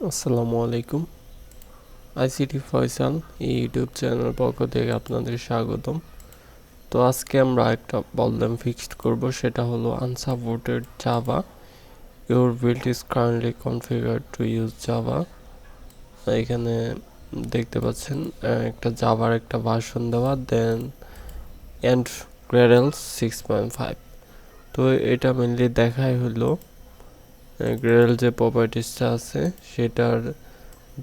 আসসালামু আলাইকুম। আইসিটি ফয়সাল এই ইউটিউব চ্যানেল পক্ষ থেকে আপনাদের স্বাগতম। তো আজকে আমরা একটা প্রবলেম ফিক্সড করব, সেটা হলো unsupported Java. Your build is currently configured to use Java. এখানে দেখতে পাচ্ছেন একটা জাভার একটা ভার্সন দেওয়া, দেন এন্ড গ্রেডেল 6.5। তো এটা মেনলি দেখাই হলো গ্রেডেল যে প্রপার্টিসটা আছে সেটার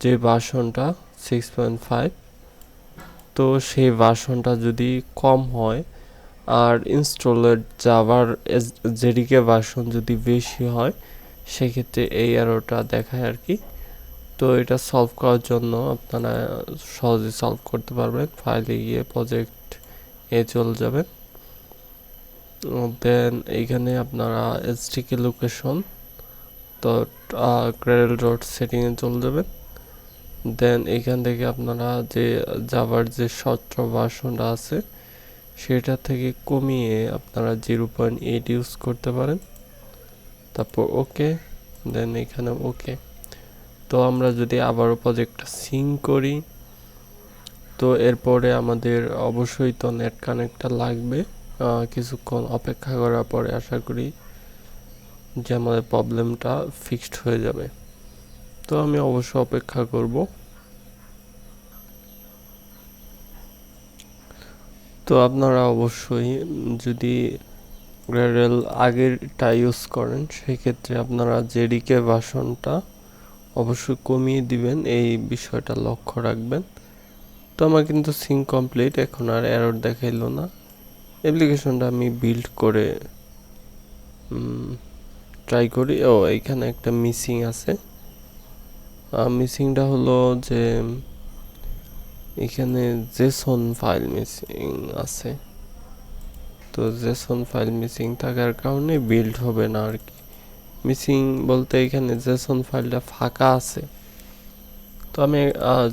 যে ভার্সনটা 6.5, তো সেই ভার্সনটা যদি কম হয় আর ইনস্টলের জাভার জেডিকে ভার্সন যদি বেশি হয়, সেক্ষেত্রে এই এররটা দেখায় আর কি। তো এটা সলভ করার জন্য আপনারা সহজে সলভ করতে পারবেন। ফাইলে গিয়ে প্রজেক্ট চলে যাবেন, দেন এইখানে আপনারা এসটিকে লোকেশন গ্রেডেল ডট সেটিংয়ে চলে যাবেন। দেন এখান থেকে আপনারা যে জাভার যে শর্ট ভার্সনটা আছে সেটা থেকে কমিয়ে আপনারা 0.8 ইউজ করতে পারেন। তারপর ওকে, দেন এখানে ওকে। তো আমরা যদি আবারও প্রজেক্টটা সিঙ্ক করি, তো এরপরে আমাদের অবশ্যই তো নেট কানেক্টটা লাগবে। কিছুক্ষণ অপেক্ষা করার পরে আশা করি যে আমাদের প্রবলেমটা ফিক্সড হয়ে যাবে। তো আমি অবশ্য অপেক্ষা করব। তো আপনারা অবশ্যই যদি গ্রেডেল আগেরটা ইউজ করেন, সেক্ষেত্রে আপনারা জেডিকে ভার্সনটা অবশ্যই কমিয়ে দিবেন, এই বিষয়টা লক্ষ্য রাখবেন। তো আমার কিন্তু সিঙ্ক কমপ্লিট, এখন আর এরর দেখাইলো না। অ্যাপ্লিকেশনটা আমি বিল্ড করে ট্রাই করি। এইখানে একটা মিসিং আছে। মিসিংটা হলো যে এখানে জেসন ফাইল মিসিং আছে। তো জেসন ফাইল মিসিং থাকার কারণে বিল্ড হবে না আর কি। মিসিং বলতে এখানে জেসন ফাইলটা ফাঁকা আছে। তো আমি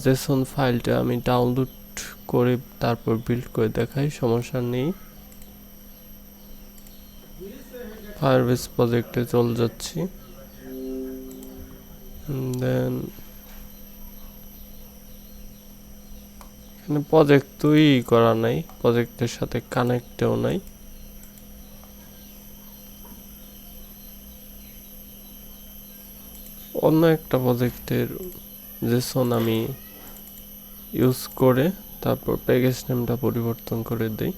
জেসন ফাইলটা আমি ডাউনলোড করে তারপর বিল্ড করে দেখাই, সমস্যা নেই। ফায়ারবেস প্রজেক্টে চলে যাচ্ছি, দেন এখানে প্রজেক্ট তৈরি করা নাই, প্রজেক্টের সাথে কানেক্টেও নাই। অন্য একটা প্রজেক্টের জেসন আমি ইউজ করে তারপর প্যাকেজ নেমটা পরিবর্তন করে দেই,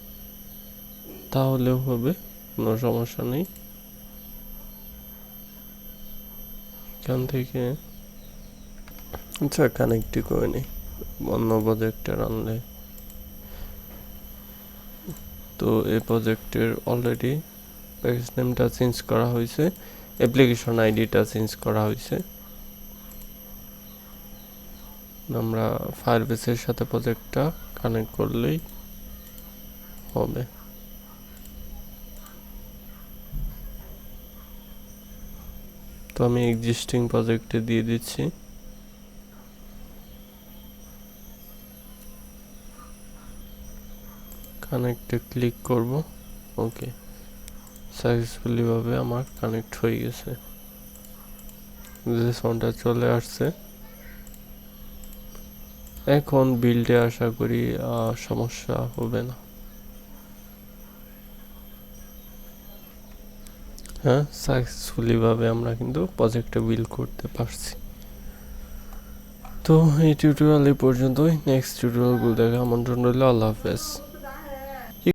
তাহলেও হবে, কোনো সমস্যা নেই। এখান থেকে আচ্ছা কানেক্টই করে নিই অন্য প্রজেক্টের আনলে। তো এই প্রজেক্টের অলরেডি প্যাকেজ নেমটা চেঞ্জ করা হয়েছে, অ্যাপ্লিকেশন আইডিটা চেঞ্জ করা হয়েছে। আমরা ফায়ারবেসের সাথে প্রজেক্টটা কানেক্ট করলেই হবে। তো আমি এক্সিস্টিং প্রজেক্টে দিয়ে দিচ্ছি। কানেক্টে ক্লিক করব, ওকে, সাকসেসফুলি ভাবে আমার কানেক্ট হয়ে গেছে, সাউন্ডটা চলে আসছে। এখন বিল্ডে আশা করি সমস্যা হবে না। হ্যাঁ, সাকসেসফুলি ভাবে আমরা কিন্তু প্রজেক্টে বিল্ড করতে পারছি। তো এই টিউটোরিয়াল এই পর্যন্তই। নেক্সট টিউটোরিয়ালগুলো দেখা আমন্ত্রণ রইল। আল্লাহ হাফেজ।